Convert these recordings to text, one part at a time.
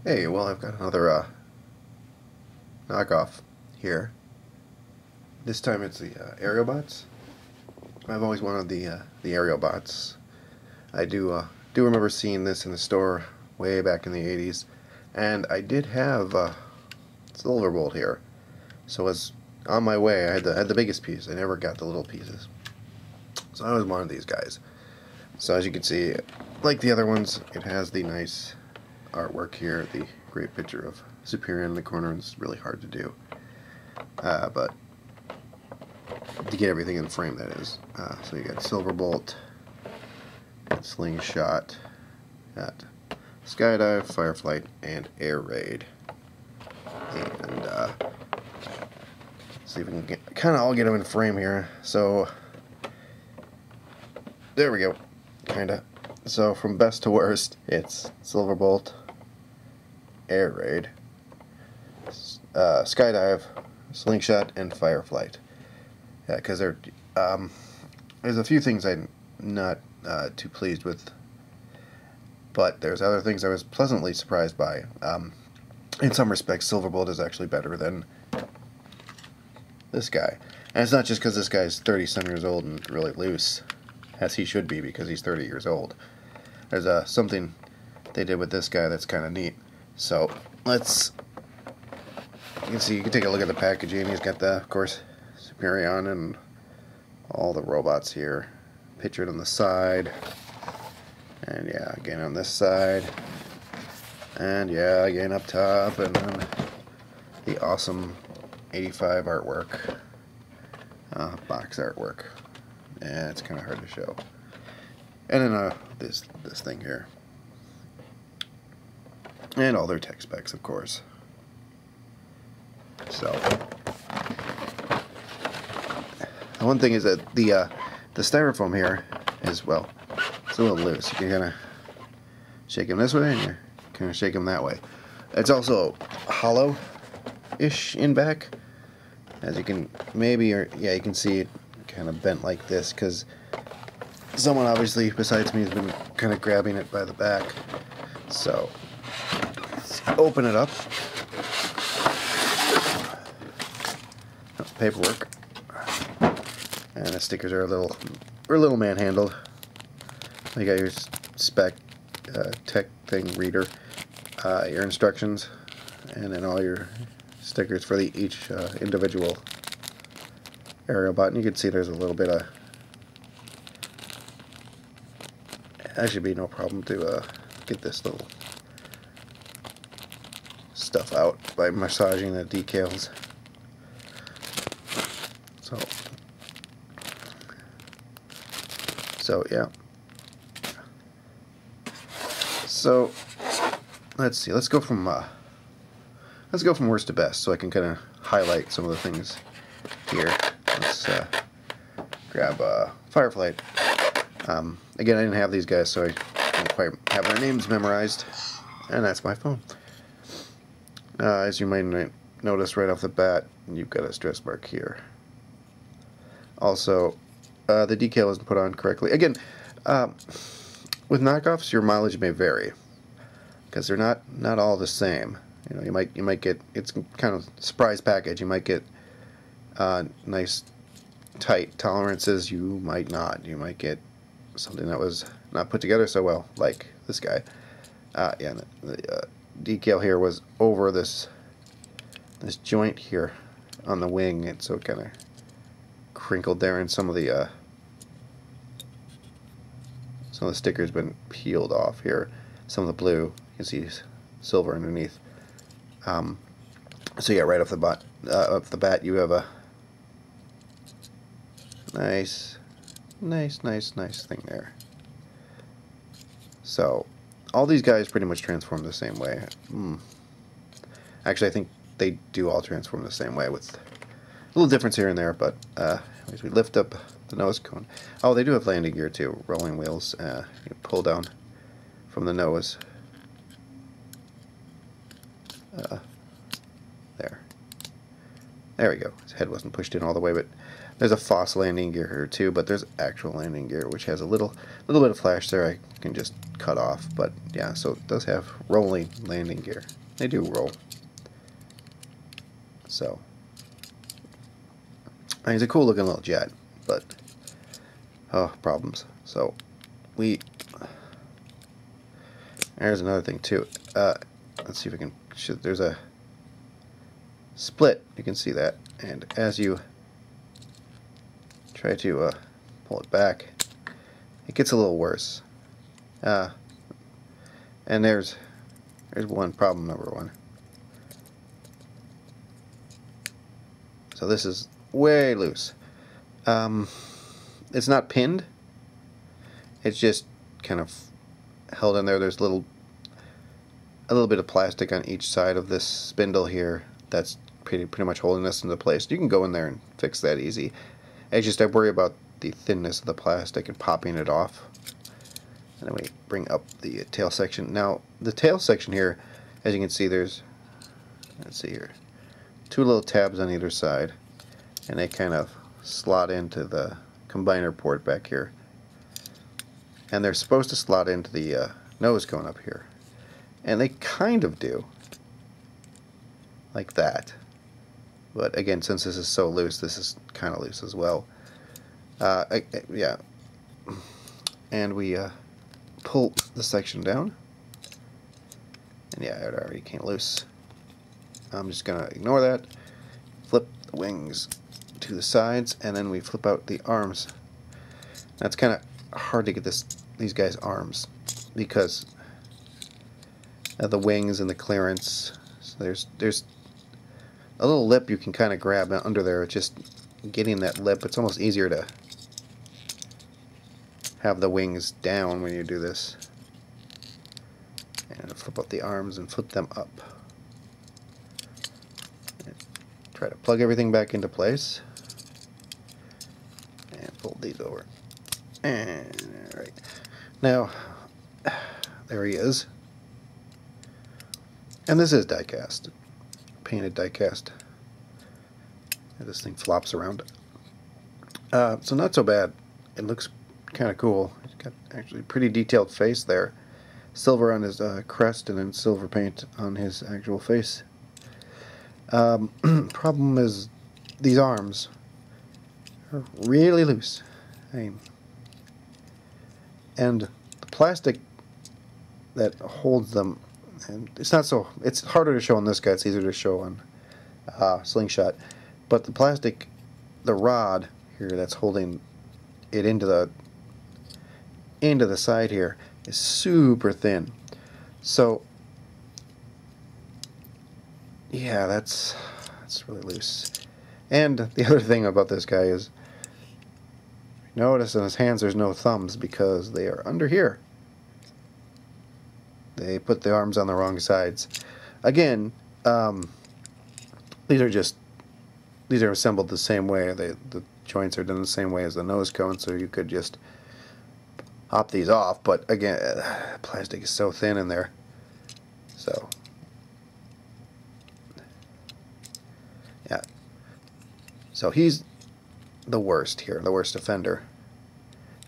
Hey, well, I've got another knockoff here. This time it's the Aeralbots. I've always wanted the Aeralbots. I do remember seeing this in the store way back in the 80s, and I did have Silverbolt here. So as on my way, I had the biggest piece. I never got the little pieces. So I always wanted these guys. So as you can see, like the other ones, it has the nice artwork here, the great picture of Superior in the corner, and it's really hard to do. But to get everything in frame, that is. So you got Silverbolt, Slingshot, got Skydive, Fireflight, and Air Raid. And see if we can kind of all get them in frame here. So there we go, kind of. So from best to worst, it's Silverbolt, Air Raid, Skydive, Slingshot, and Fireflight. Yeah, because there's a few things I'm not too pleased with, but there's other things I was pleasantly surprised by. In some respects, Silverbolt is actually better than this guy. And it's not just because this guy's 30-some years old and really loose, as he should be because he's 30 years old. There's something they did with this guy that's kind of neat. So let's, you can take a look at the packaging. He's got the, of course, Superion and all the robots here pictured on the side, and yeah, again on this side, and yeah, again up top, and then the awesome 85 artwork, box artwork. Yeah, it's kind of hard to show. And then this thing here, and all their tech specs, of course. So one thing is that the styrofoam here is, well, it's a little loose. You can kind of shake them this way, and you kind of shake them that way. It's also hollow-ish in back, as you can maybe, or yeah, you can see it kind of bent like this because someone obviously besides me has been kind of grabbing it by the back. So let's open it up. Paperwork, and the stickers are a little manhandled. You got your spec tech thing reader, your instructions, and then all your stickers for each individual Aeralbot. And you can see there's a little bit of, that should be no problem to get this little stuff out by massaging the decals. So yeah. So let's see. Let's go from worst to best, so I can kind of highlight some of the things here. Let's grab Fireflight. Again, I didn't have these guys, so I don't quite have their names memorized, and that's my phone. As you might notice right off the bat, you've got a stress mark here. Also, the decal isn't put on correctly. Again, with knockoffs, your mileage may vary because they're not all the same. You know, you might get, it's kind of a surprise package. You might get nice tight tolerances. You might not. You might get something that was not put together so well, like this guy. Yeah, the decal here was over this joint here on the wing, and so it kind of crinkled there, and some of the stickers been peeled off here. Some of the blue, you can see silver underneath. So yeah, right off the bat, you have a nice thing there. So all these guys pretty much transform the same way. Actually, I think they do all transform the same way, with a little difference here and there, but as we lift up the nose cone. Oh, they do have landing gear too, rolling wheels. You pull down from the nose. There we go. His head wasn't pushed in all the way, but There's a false landing gear here too, but there's actual landing gear, which has a little bit of flash there I can just cut off. But yeah, so it does have rolling landing gear. They do roll. So, I mean, it's a cool looking little jet, but problems. So, there's another thing too. Let's see if we can. There's a split. You can see that, and as you try to pull it back, it gets a little worse. And there's one problem, number one. So this is way loose. It's not pinned. It's just kind of held in there. There's a little bit of plastic on each side of this spindle here that's pretty much holding this into place. You can go in there and fix that easy. It's just I worry about the thinness of the plastic and popping it off. And then we bring up the tail section. Now the tail section here, as you can see, there's, let's see here, two little tabs on either side, and they kind of slot into the combiner port back here. And they're supposed to slot into the nose cone up here. And they kind of do. Like that. But again, since this is so loose, this is kind of loose as well. Yeah. And we pull the section down. And yeah, it already came loose. I'm just going to ignore that. Flip the wings to the sides, and then we flip out the arms. That's kind of hard to get these guys' arms because of the wings and the clearance. So there's a little lip you can kind of grab under there. It's just getting that lip. It's almost easier to have the wings down when you do this. And flip up the arms and flip them up. And try to plug everything back into place. And fold these over. And alright. Now, there he is. And this is die-cast. Painted die-cast. This thing flops around. So not so bad. It looks kind of cool. He's got actually a pretty detailed face there. Silver on his crest and then silver paint on his actual face. Problem is these arms are really loose. And the plastic that holds them, and it's harder to show on this guy, it's easier to show on Slingshot, but the plastic, the rod here that's holding it into the side here is super thin. So yeah, that's really loose. And the other thing about this guy is, notice in his hands there's no thumbs because they are under here. They put the arms on the wrong sides. Again, these are assembled the same way. The joints are done the same way as the nose cone, so you could just pop these off. But again, plastic is so thin in there. So yeah. So he's the worst here, the worst offender.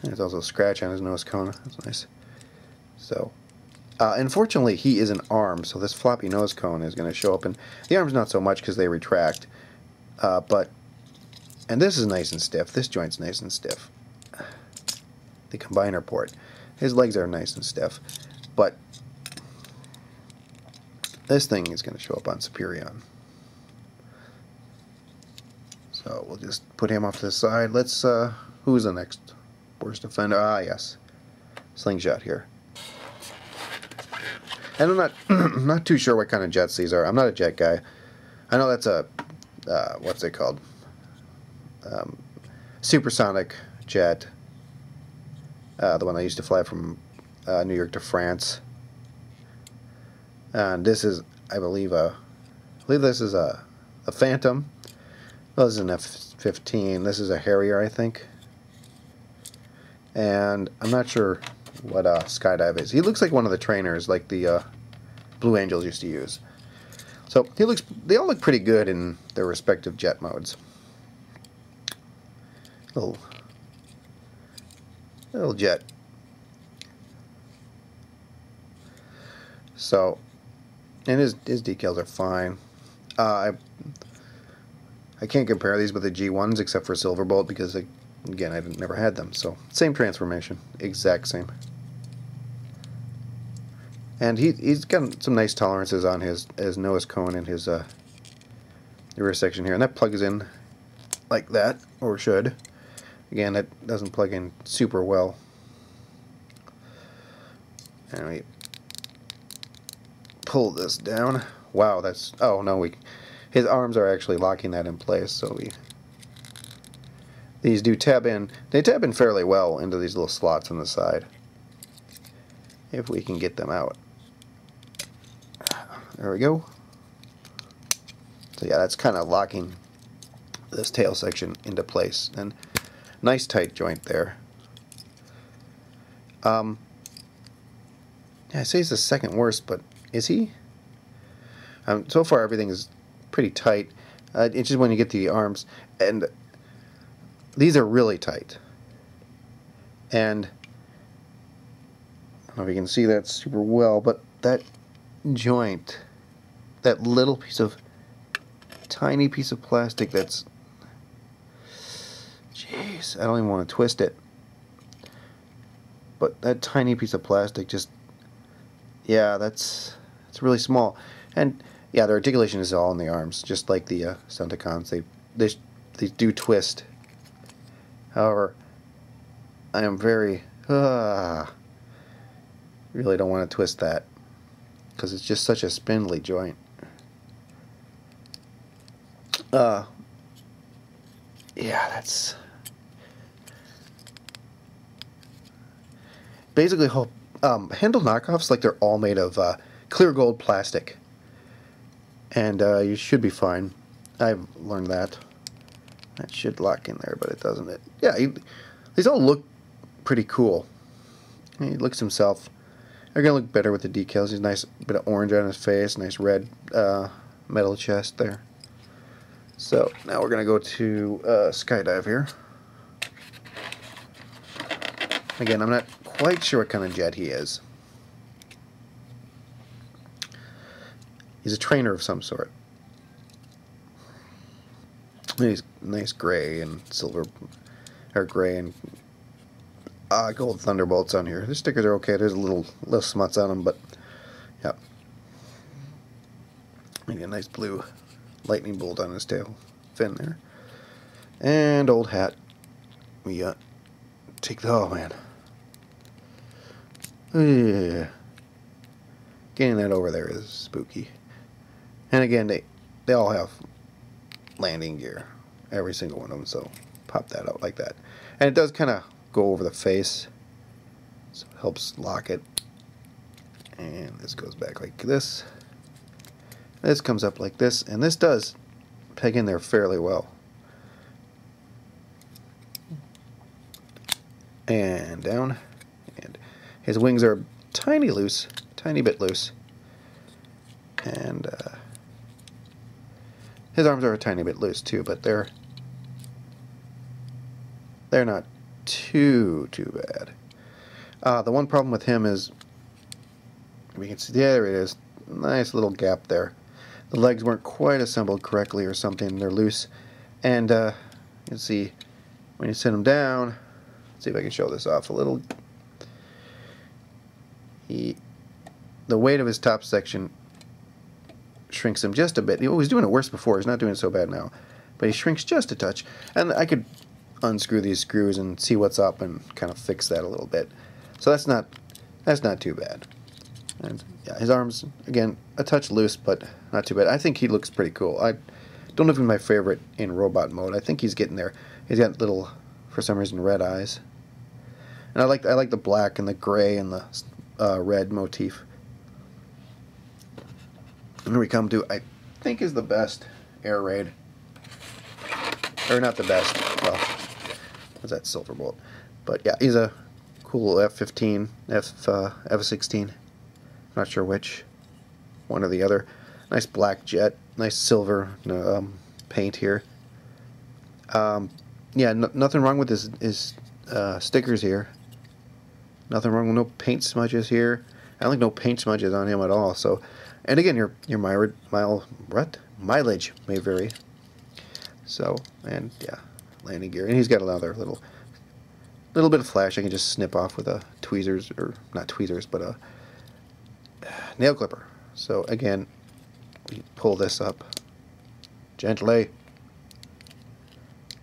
And there's also a scratch on his nose cone. That's nice. So, unfortunately, he is an arm, so this floppy nose cone is going to show up. And the arm's not so much because they retract. And this is nice and stiff. This joint's nice and stiff. The combiner port. His legs are nice and stiff. But this thing is going to show up on Superion. So we'll just put him off to the side. Let's, who's the next worst offender? Ah, yes. Slingshot here. And I'm not, I'm not too sure what kind of jets these are. I'm not a jet guy. I know that's a, what's it called? Supersonic jet. The one I used to fly from New York to France. And this is, I believe this is a Phantom. Well, this is an F-15. This is a Harrier, I think. And I'm not sure what skydive is. He looks like one of the trainers, like the Blue Angels used to use. So they all look pretty good in their respective jet modes. little jet. So, and his decals are fine. I can't compare these with the G1s except for Silverbolt because, again, I never had them. So, same transformation, exact same. And he's got some nice tolerances on his nose cone and his rear section here, and that plugs in like that, or should. Again, that doesn't plug in super well. And we pull this down. Wow, that's, oh no, his arms are actually locking that in place, so these do tab in. They tab in fairly well into these little slots on the side, if we can get them out. There we go. So yeah, that's kind of locking this tail section into place, and nice tight joint there. Yeah, I say he's the second worst, but is he? So far everything is pretty tight. It's just when you get to the arms, and these are really tight. And I don't know if you can see that super well, but that joint, that little piece of, tiny piece of plastic that's, jeez, I don't even want to twist it. But that tiny piece of plastic just, yeah, it's really small. And yeah, the articulation is all in the arms, just like the Stunticons. They do twist. However, I am very, really don't want to twist that, because it's just such a spindly joint. Yeah, that's basically whole handle knockoffs, like they're all made of clear gold plastic, and you should be fine. I've learned that. That should lock in there, but it doesn't. Yeah, these all look pretty cool. He looks himself. They're gonna look better with the decals. He's nice bit of orange on his face, nice red metal chest there. So now we're gonna go to skydive here. Again, I'm not quite sure what kind of jet he is. He's a trainer of some sort. He's nice gray and silver, or gray and gold thunderbolts on here. The stickers are okay. There's a little smuts on them, but yeah. Maybe a nice blue lightning bolt on his tail fin there. And old hat. We take the, oh man. Yeah. Getting that over there is spooky. And again, they all have landing gear, every single one of them, so pop that out like that. And it does kind of go over the face, so it helps lock it. And this goes back like this. This comes up like this, and this does peg in there fairly well. And down. And his wings are tiny loose, tiny bit loose. And his arms are a tiny bit loose too, but they're not too bad. The one problem with him is, we can see, there it is, nice little gap there. The legs weren't quite assembled correctly or something, they're loose. And you can see when you sit him down, let's see if I can show this off a little. The weight of his top section shrinks him just a bit. He was doing it worse before. He's not doing it so bad now, but he shrinks just a touch. And I could unscrew these screws and see what's up and kind of fix that a little bit. So that's not too bad. And yeah, his arms, again, a touch loose, but not too bad. I think he looks pretty cool. I don't know if he's my favorite in robot mode. I think he's getting there. He's got little, for some reason, red eyes. And I like the black and the gray and the red motif. And here we come to, I think, is the best air raid. Or not the best. Well, what's that, Silverbolt? But yeah, he's a cool F-15, F-16. Not sure which. One or the other. Nice black jet. Nice silver paint here. The yeah, nothing wrong with his stickers here. Nothing wrong with no paint smudges here. I don't think no paint smudges on him at all. So, and again, your mileage may vary. So, and yeah, landing gear, and he's got another little bit of flash I can just snip off with a tweezers, or not tweezers, but a nail clipper. So again, we pull this up gently.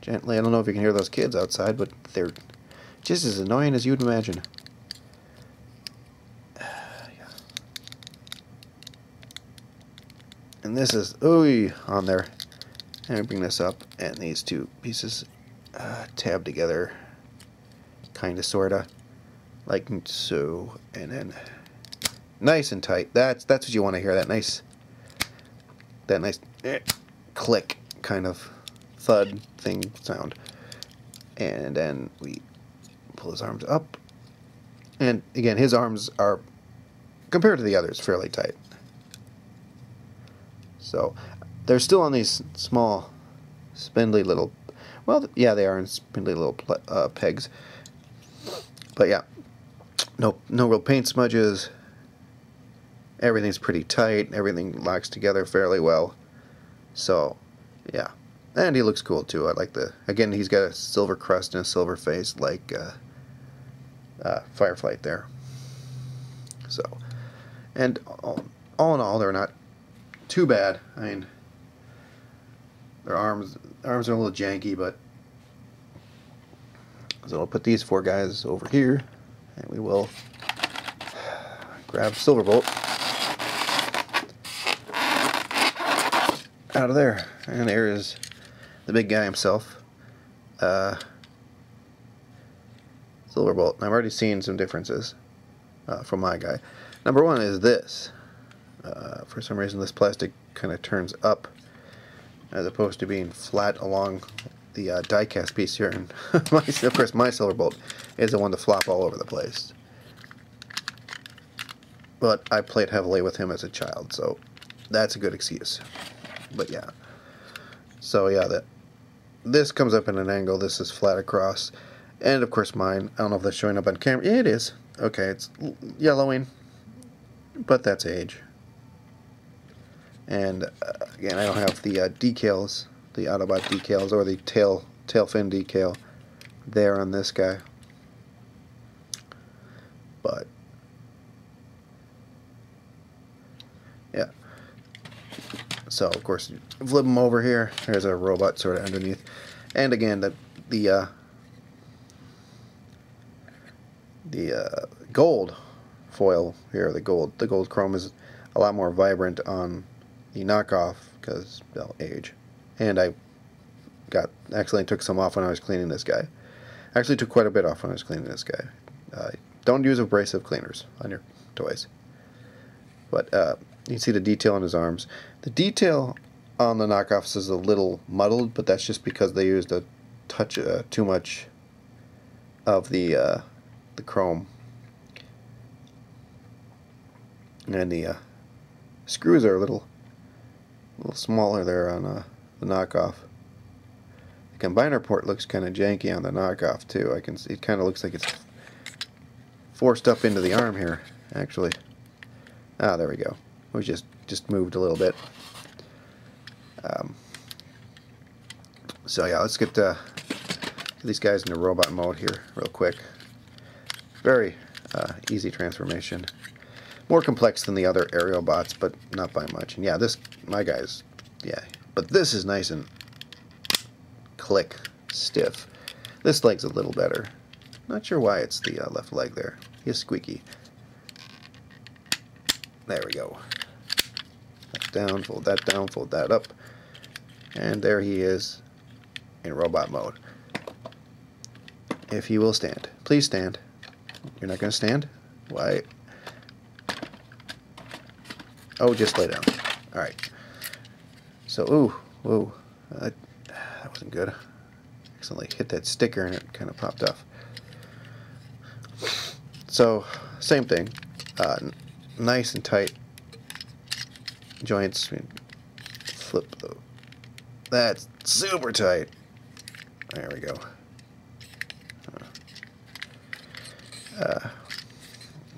Gently. I don't know if you can hear those kids outside, but they're just as annoying as you'd imagine. Yeah. And this is on there. And we bring this up, and these two pieces tab together, kind of, sorta, like so, and then nice and tight. That's what you want to hear. That nice click, kind of thud thing sound. And then we pull his arms up, and again, his arms are, compared to the others, fairly tight. So they're still on these small, spindly little, well, yeah, they are in spindly little pegs. But yeah, no real paint smudges. Everything's pretty tight. Everything locks together fairly well. So, yeah. And he looks cool too. I like again, he's got a silver crest and a silver face like Fireflight there. So, and all in all, they're not too bad. I mean, their arms are a little janky, but so I'll put these four guys over here, and we will grab Silverbolt out of there. And there is the big guy himself, Silverbolt. I've already seen some differences from my guy. Number one is this. For some reason, this plastic kind of turns up as opposed to being flat along the die-cast piece here. And of course, my Silverbolt is the one to flop all over the place. But I played heavily with him as a child, so that's a good excuse. But yeah. So yeah, this comes up in an angle. This is flat across. And of course mine, I don't know if that's showing up on camera. Yeah, it is. Okay, it's yellowing, but that's age. And again, I don't have the decals, the Autobot decals, or the tail fin decal there on this guy. But yeah. So of course, you flip them over here. There's a robot sort of underneath, and again, the gold foil here, the gold chrome is a lot more vibrant on the knockoff because, well, age. And I accidentally took some off when I was cleaning this guy. Actually took quite a bit off when I was cleaning this guy. Don't use abrasive cleaners on your toys. But you can see the detail on his arms. The detail on the knockoffs is a little muddled, but that's just because they used a touch too much of the chrome. And the screws are a little smaller there on the knockoff. The combiner port looks kind of janky on the knockoff too. I can see it kind of looks like it's forced up into the arm here, actually. Ah, there we go. We just moved a little bit. So yeah, let's get these guys into robot mode here real quick. Very easy transformation. More complex than the other Aeralbots, but not by much. And yeah, my guy's, yeah. But this is nice and click, stiff. This leg's a little better. Not sure why it's the left leg there. He's squeaky. There we go. That's down, fold that up. And there he is in robot mode. If he will stand. Please stand. You're not going to stand? Why? Oh, just lay down. Alright. So, that wasn't good. Accidentally hit that sticker and it kind of popped off. So, same thing. Nice and tight joints. Flip though. That's super tight. There we go.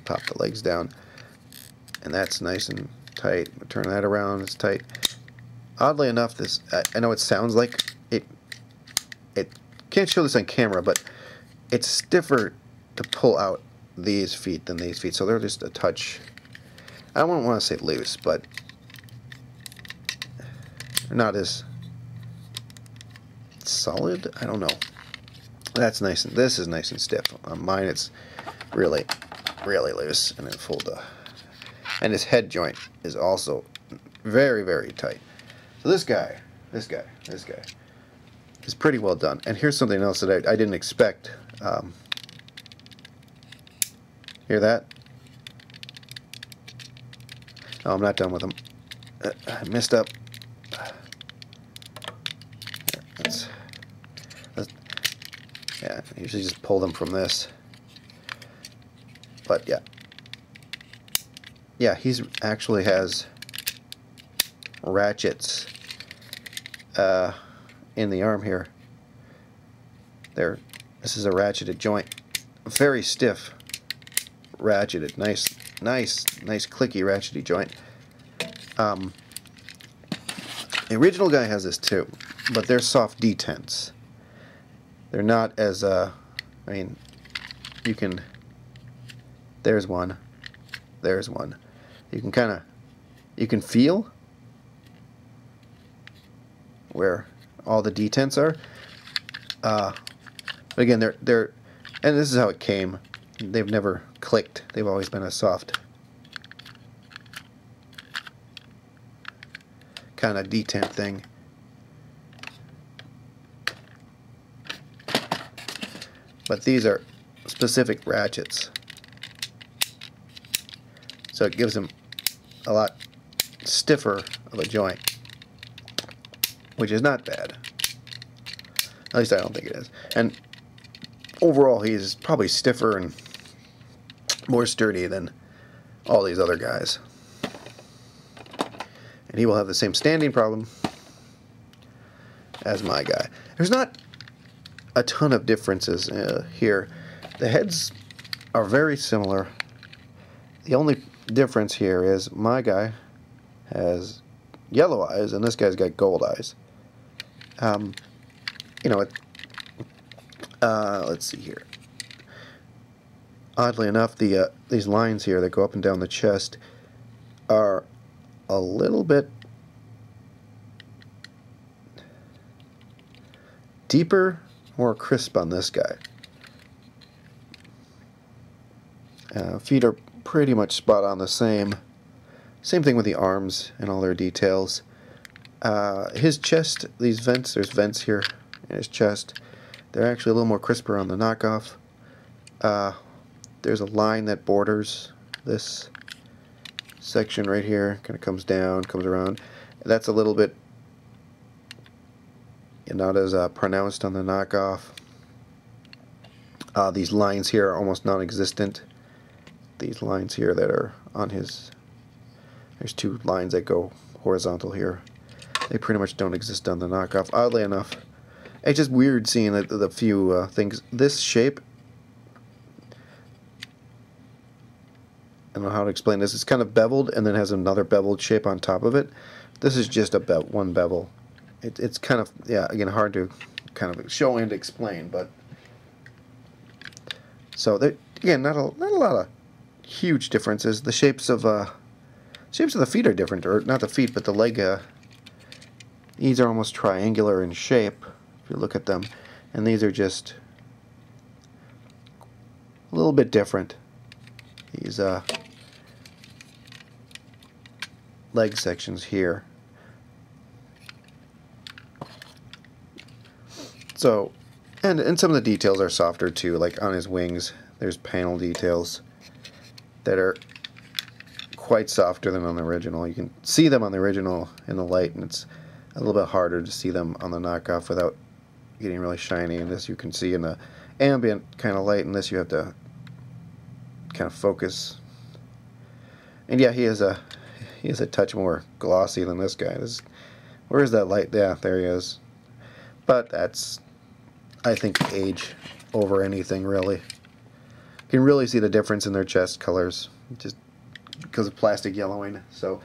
Pop the legs down, and that's nice and tight. Turn that around, it's tight. Oddly enough, this, I know it sounds like it can't show this on camera, but it's stiffer to pull out these feet than these feet, so they're just a touch, I don't want to say loose, but they're not as solid. I don't know. That's nice, and this is nice and stiff. On mine, it's really loose, and then fold and his head joint is also very tight. So this guy is pretty well done. And here's something else that I didn't expect. Hear that? Oh, I'm not done with him. I messed up. Yeah, I usually just pull them from this. But yeah, he's actually has ratchets in the arm here. This is a ratcheted joint, very stiff, ratcheted, nice clicky ratchety joint. The original guy has this too, but they're soft detents. They're not as I mean, you can. There's one. You can feel where all the detents are. But again, they're, and this is how it came. They've never clicked. They've always been a soft kind of detent thing. But these are specific ratchets, so it gives them a lot stiffer of a joint, which is not bad. At least I don't think it is. And overall, he's probably stiffer and more sturdy than all these other guys. And he will have the same standing problem as my guy. There's not a ton of differences here. The heads are very similar. The only difference here is my guy has yellow eyes and this guy's got gold eyes. You know, let's see here. Oddly enough, these lines here that go up and down the chest are a little bit deeper, more crisp on this guy. Feet are pretty much spot on the same. Same thing with the arms and all their details. His chest, these vents, there's vents here in his chest. They're actually a little more crisper on the knockoff. There's a line that borders this section right here. Kind of comes down, comes around. That's a little bit not as pronounced on the knockoff. These lines here are almost non-existent. These lines here that are on his, there's two lines that go horizontal here. They pretty much don't exist on the knockoff. Oddly enough, it's just weird seeing the few things. This shape, I don't know how to explain this. It's kind of beveled and then has another beveled shape on top of it. This is just a one bevel. It's kind of, yeah, again, hard to kind of show and explain, but so again, not a lot of huge differences. The shapes of the feet are different, or not the feet, but the leg. These are almost triangular in shape if you look at them, and these are just a little bit different. These leg sections here. So, and some of the details are softer too, like on his wings. There's panel details that are quite softer than on the original. You can see them on the original in the light, and it's a little bit harder to see them on the knockoff without getting really shiny. And this you can see in the ambient kind of light, and this you have to kind of focus. And yeah, he is a touch more glossy than this guy. Where is that light? Yeah, there he is. But that's I think age over anything, really. You can really see the difference in their chest colors just because of plastic yellowing. So